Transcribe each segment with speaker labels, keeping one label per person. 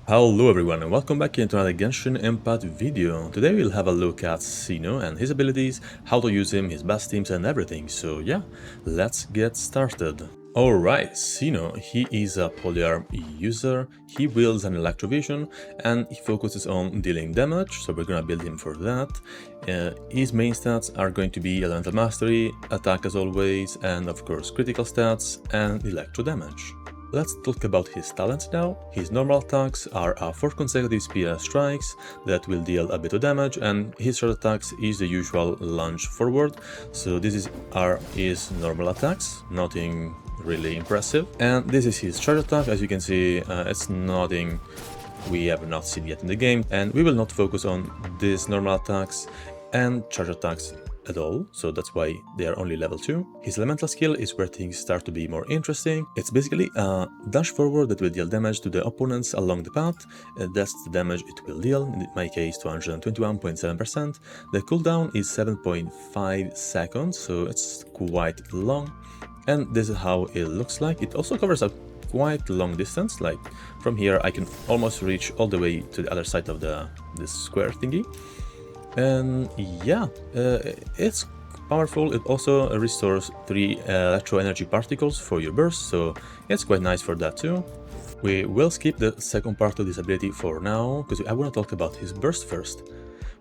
Speaker 1: Hello everyone and welcome back into another Genshin Impact video. Today we'll have a look at Cyno and his abilities, how to use him, his best teams and everything. So yeah, let's get started. Alright, Cyno, he is a polyarm user, he wields an electrovision and he focuses on dealing damage, so we're gonna build him for that. His main stats are going to be elemental mastery, attack as always, and of course critical stats and electro damage. Let's talk about his talents now. His normal attacks are 4 consecutive spear strikes that will deal a bit of damage, and his short attacks is the usual lunge forward. So this are his normal attacks, nothing really impressive. And this is his charge attack. As you can see, it's nothing we have not seen yet in the game, and we will not focus on these normal attacks and charge attacks at all, so that's why they are only level 2. His elemental skill is where things start to be more interesting. It's basically a dash forward that will deal damage to the opponents along the path. That's the damage it will deal, in my case 221.7%. The cooldown is 7.5 seconds, so it's quite long. And this is how it looks like. It also covers a quite long distance, like from here I can almost reach all the way to the other side of this square thingy. And yeah, it's powerful. It also restores 3 electro energy particles for your burst, so it's quite nice for that too. We will skip the second part of this ability for now, because I want to talk about his burst first.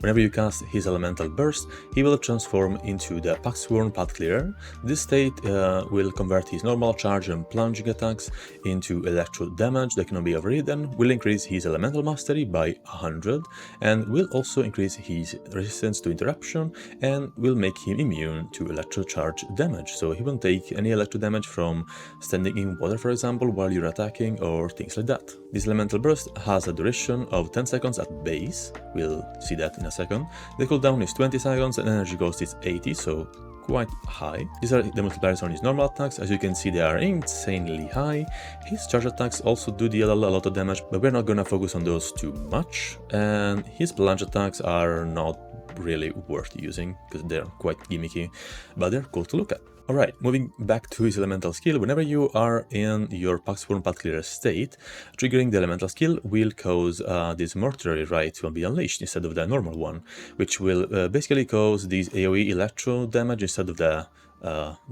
Speaker 1: Whenever you cast his elemental burst, he will transform into the Paxworn Path Clearer. This state will convert his normal charge and plunging attacks into electro damage that cannot be overridden, will increase his elemental mastery by 100, and will also increase his resistance to interruption, and will make him immune to electro charge damage. So he won't take any electro damage from standing in water, for example, while you're attacking, or things like that. This elemental burst has a duration of 10 seconds at base. We'll see that in a second. The cooldown is 20 seconds and energy cost is 80, so quite high. These are the multipliers on his normal attacks. As you can see, they are insanely high. His charge attacks also do deal a lot of damage, but we're not gonna focus on those too much. And his plunge attacks are not really worth using because they're quite gimmicky, but they're cool to look at. Alright, moving back to his elemental skill, whenever you are in your Paxworn Path Clearer state, triggering the elemental skill will cause this mortuary rite to be unleashed instead of the normal one, which will basically cause this AoE electro damage instead of the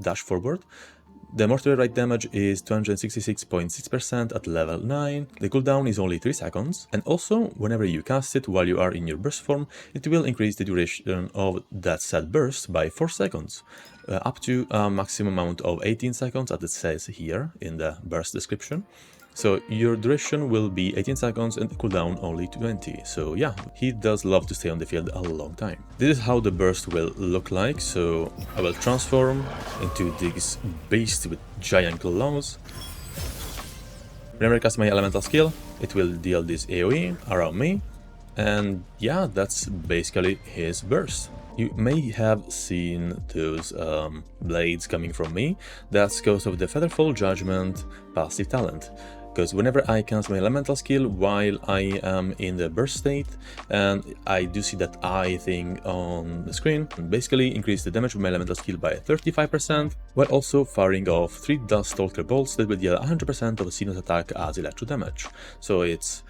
Speaker 1: dash forward. The mortuary rite damage is 266.6% at level 9, the cooldown is only 3 seconds, and also whenever you cast it while you are in your burst form, it will increase the duration of that said burst by 4 seconds, up to a maximum amount of 18 seconds as it says here in the burst description. So your duration will be 18 seconds and the cooldown only 20, so yeah, he does love to stay on the field a long time. This is how the burst will look like, so I will transform into this beast with giant claws. Whenever I cast my elemental skill, it will deal this AoE around me, and yeah, that's basically his burst. You may have seen those blades coming from me. That's because of the Featherfall Judgment passive talent. Because whenever I cast my elemental skill while I am in the burst state, and I do see that eye thing on the screen, and basically increase the damage of my elemental skill by 35%, while also firing off 3 Dust Stalker bolts that will deal 100% of Cyno's attack as electro damage. So it's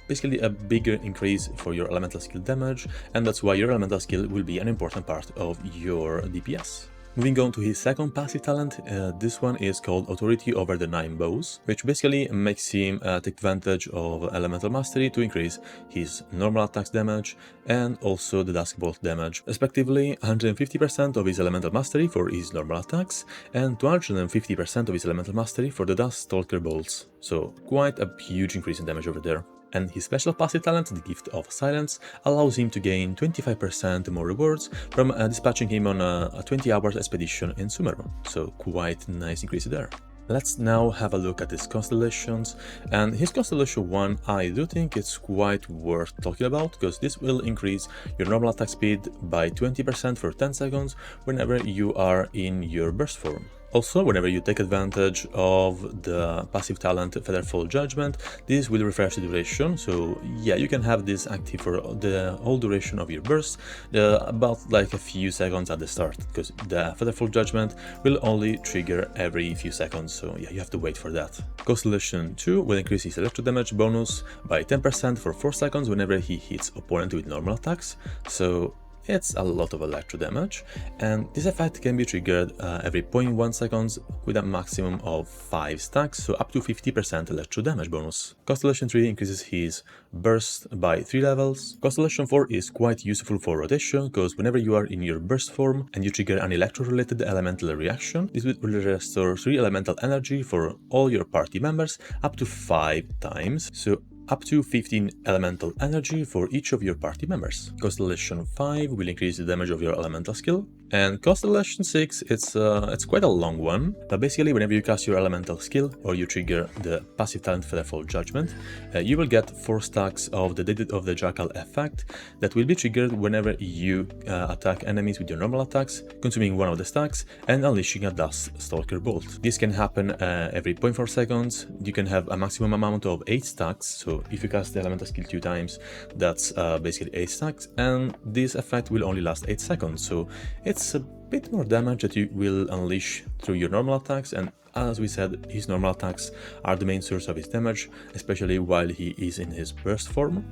Speaker 1: basically a bigger increase for your elemental skill damage, and that's why your elemental skill will be an important part of your DPS. Moving on to his second passive talent, this one is called Authority over the 9 Bows, which basically makes him take advantage of Elemental Mastery to increase his normal attacks damage and also the Dusk Bolt damage, respectively 150% of his Elemental Mastery for his normal attacks and 250% of his Elemental Mastery for the Dust Stalker Bolts, so quite a huge increase in damage over there. And his special passive talent, the Gift of Silence, allows him to gain 25% more rewards from dispatching him on a 20-hour expedition in Sumeru, so quite nice increase there. Let's now have a look at his Constellations, and his Constellation 1 I do think it's quite worth talking about, because this will increase your normal attack speed by 20% for 10 seconds whenever you are in your burst form. Also, whenever you take advantage of the passive talent Featherfall Judgment, this will refresh the duration. So yeah, you can have this active for the whole duration of your burst, about like a few seconds at the start, because the Featherfall Judgment will only trigger every few seconds, so yeah, you have to wait for that. Constellation 2 will increase his electro damage bonus by 10% for 4 seconds whenever he hits opponent with normal attacks, so it's a lot of electro damage, and this effect can be triggered every 0.1 seconds with a maximum of 5 stacks, so up to 50% electro damage bonus. Constellation 3 increases his burst by 3 levels. Constellation 4 is quite useful for rotation, because whenever you are in your burst form and you trigger an electro-related elemental reaction, this will restore 3 elemental energy for all your party members up to 5 times, so up to 15 elemental energy for each of your party members. Constellation 5 will increase the damage of your elemental skill. And Constellation 6, it's quite a long one, but basically whenever you cast your elemental skill or you trigger the passive talent Featherfall Judgment, you will get 4 stacks of the Deed of the Jackal effect that will be triggered whenever you attack enemies with your normal attacks, consuming 1 of the stacks and unleashing a Dust Stalker Bolt. This can happen every 0.4 seconds. You can have a maximum amount of 8 stacks, so if you cast the elemental skill 2 times, that's basically 8 stacks, and this effect will only last 8 seconds, so it's a bit more damage that you will unleash through your normal attacks, and as we said, his normal attacks are the main source of his damage, especially while he is in his burst form.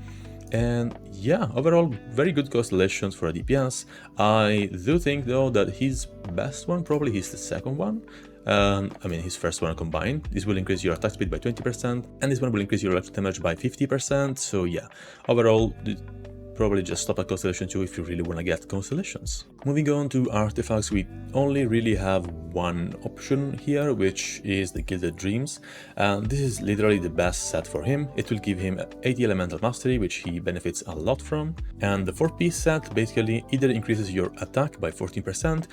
Speaker 1: And yeah, overall, very good constellations for a DPS. I do think though that his best one probably is the second one. I mean his first one combined. This will increase your attack speed by 20%, and this one will increase your electro damage by 50%, so yeah, overall, probably just stop at Constellation 2 if you really want to get Constellations. Moving on to artifacts, we only really have one option here, which is the Gilded Dreams, and this is literally the best set for him. It will give him 80 elemental mastery, which he benefits a lot from, and the 4-piece set basically either increases your attack by 14%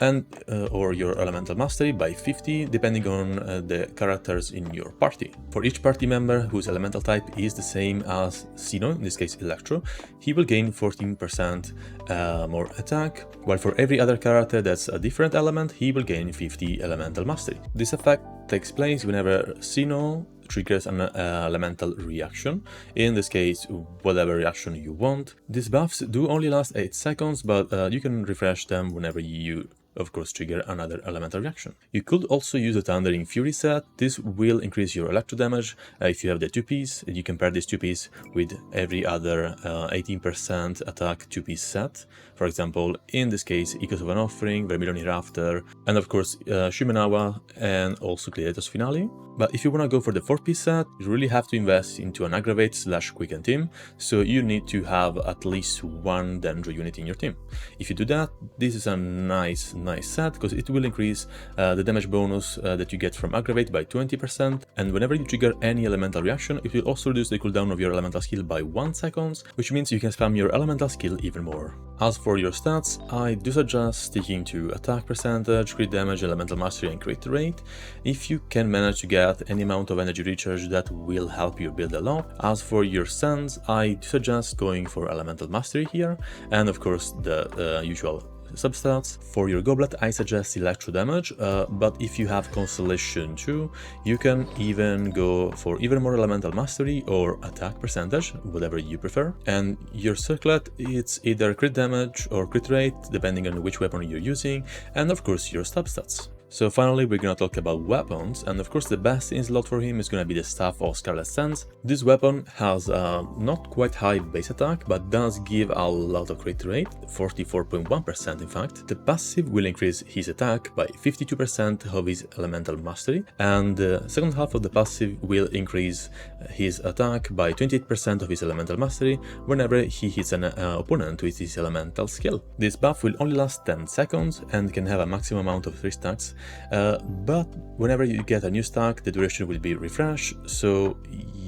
Speaker 1: and or your elemental mastery by 50, depending on the characters in your party. For each party member whose elemental type is the same as Cyno, in this case Electro, he will gain 14% more attack, while for every other character that's a different element, he will gain 50 elemental mastery. This effect takes place whenever Cyno triggers an elemental reaction, in this case whatever reaction you want. These buffs do only last 8 seconds, but you can refresh them whenever you of course trigger another elemental reaction. You could also use the Thundering Fury set. This will increase your electro damage if you have the 2-piece. You can pair this 2-piece with every other 18% attack 2-piece set. For example, in this case, Echoes of an Offering, Vermilion Hereafter, and of course Shimenawa, and also Gladiator's Finale. But if you want to go for the 4-piece set, you really have to invest into an Aggravate/Quicken team, so you need to have at least one Dendro unit in your team. If you do that, this is a nice set, because it will increase the damage bonus that you get from Aggravate by 20%, and whenever you trigger any elemental reaction, it will also reduce the cooldown of your elemental skill by 1 second, which means you can spam your elemental skill even more. As for your stats, I do suggest sticking to attack percentage, crit damage, elemental mastery, and crit rate. If you can manage to get any amount of energy recharge, that will help you build a lot. As for your sens, I do suggest going for elemental mastery here, and of course the usual substats. For your goblet, I suggest electro damage, but if you have Constellation 2, you can even go for even more elemental mastery or attack percentage, whatever you prefer. And your circlet, it's either crit damage or crit rate, depending on which weapon you're using, and of course your substats. So finally, we're gonna talk about weapons, and of course the best in slot for him is gonna be the Staff of Scarlet Sands. This weapon has not quite high base attack, but does give a lot of crit rate, 44.1% in fact. The passive will increase his attack by 52% of his elemental mastery, and the second half of the passive will increase his attack by 28% of his elemental mastery whenever he hits an opponent with his elemental skill. This buff will only last 10 seconds and can have a maximum amount of 3 stacks. But whenever you get a new stack, the duration will be refreshed, so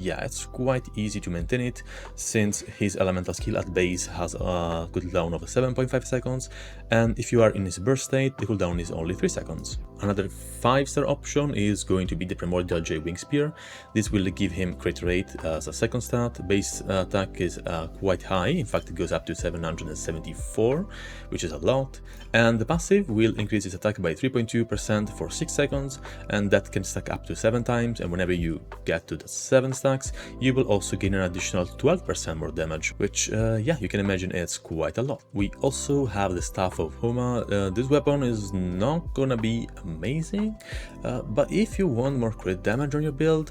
Speaker 1: yeah, it's quite easy to maintain it since his elemental skill at base has a cooldown of 7.5 seconds, and if you are in his burst state, the cooldown is only 3 seconds. Another 5-star option is going to be the Primordial J-Wing Spear. This will give him crit rate as a second stat. Base attack is quite high, in fact it goes up to 774, which is a lot, and the passive will increase his attack by 3.2% for 6 seconds, and that can stack up to 7 times, and whenever you get to the 7 stacks, you will also gain an additional 12% more damage, which, yeah, you can imagine it's quite a lot. We also have the Staff of Homa. This weapon is not gonna be amazing, but if you want more crit damage on your build,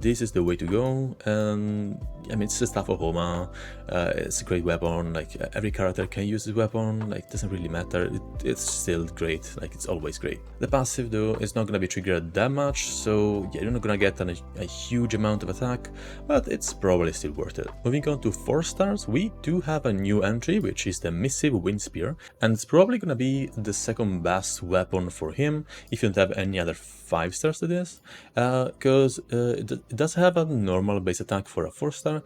Speaker 1: this is the way to go. And I mean, it's the Staff of Homa, it's a great weapon, like every character can use this weapon, like doesn't really matter, it's still great, like it's always great. The passive though is not gonna be triggered that much, so yeah, you're not gonna get a huge amount of attack, but it's probably still worth it. Moving on to 4 stars, we do have a new entry, which is the Missive Wind Spear, and it's probably gonna be the second best weapon for him if you don't have any other 5 stars to this, because it does have a normal base attack for a 4-star.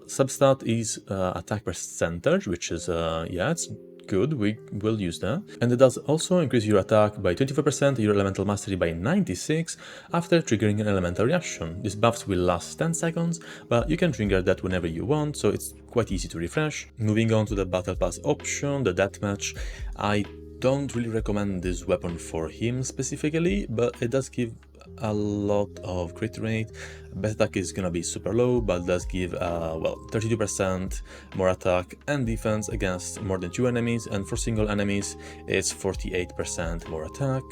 Speaker 1: Substat is attack percentage, which is yeah, it's good, we will use that. And it does also increase your attack by 25%, your elemental mastery by 96 after triggering an elemental reaction. These buffs will last 10 seconds, but you can trigger that whenever you want, so it's quite easy to refresh. Moving on to the battle pass option, the deathmatch. I don't really recommend this weapon for him specifically, but it does give a lot of crit rate. Best attack is gonna be super low, but does give well, 32% more attack and defense against more than 2 enemies, and for single enemies it's 48% more attack.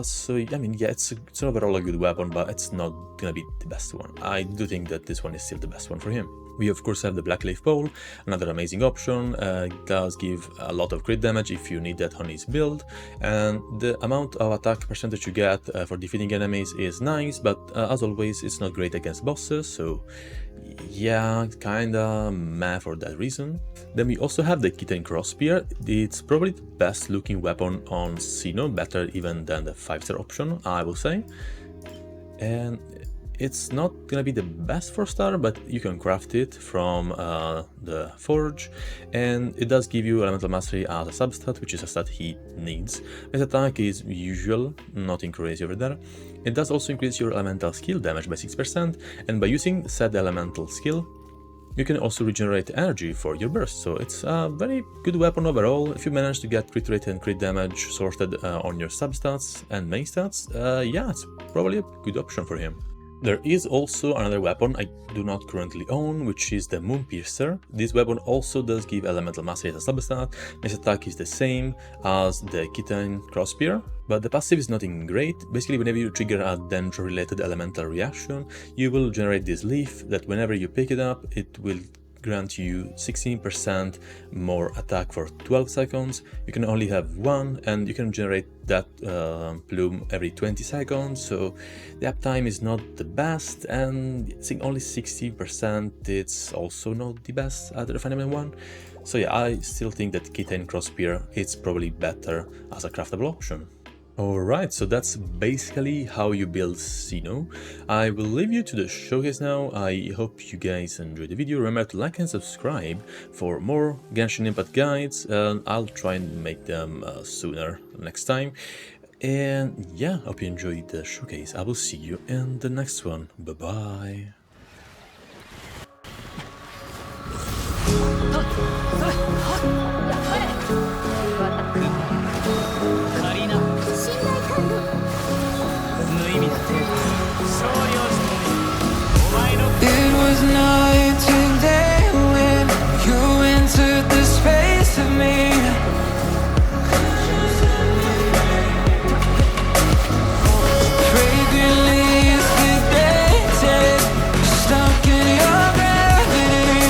Speaker 1: So I mean, yeah, it's overall a good weapon, but it's not gonna be the best one. I do think that this one is still the best one for him. We of course have the Black Leaf Pole, another amazing option. It does give a lot of crit damage if you need that on his build, and the amount of attack percentage you get for defeating enemies is nice, but as always it's not great against bosses, so yeah, kinda meh for that reason. Then we also have the Kitten Cross Spear. It's probably the best looking weapon on Cyno, better even than the 5-star option, I will say. And it's not gonna be the best 4-star, but you can craft it from the forge, and it does give you elemental mastery as a substat, which is a stat he needs. His attack is usual, nothing crazy over there. It does also increase your elemental skill damage by 6%, and by using said elemental skill, you can also regenerate energy for your burst, so it's a very good weapon overall. If you manage to get crit rate and crit damage sorted on your substats and main stats, yeah, it's probably a good option for him. There is also another weapon I do not currently own, which is the Moon Piercer. This weapon also does give elemental mastery as a substat. His attack is the same as the Kitten Cross Spear, but the passive is nothing great. Basically, whenever you trigger a danger-related elemental reaction, you will generate this leaf that whenever you pick it up, it will grant you 16% more attack for 12 seconds. You can only have one, and you can generate that plume every 20 seconds, so the uptime is not the best, and it's only 16%, it's also not the best at the refinement one. So yeah, I still think that Kitten Cross Spear is probably better as a craftable option. Alright, so that's basically how you build Cyno. I will leave you to the showcase now. I hope you guys enjoyed the video. Remember to like and subscribe for more Genshin Impact guides, and I'll try and make them sooner next time. And yeah, hope you enjoyed the showcase. I will see you in the next one. Bye bye.
Speaker 2: It was night till day when you entered the space of me. Fragrantly sedated, stuck in your gravity.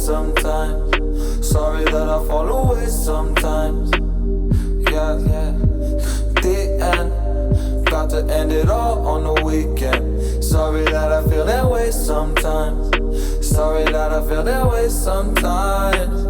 Speaker 2: sometimes. Sorry that I fall away sometimes. Yeah, the end. Got to end it all on the weekend. Sorry that I feel that way sometimes. Sorry that I feel that way sometimes.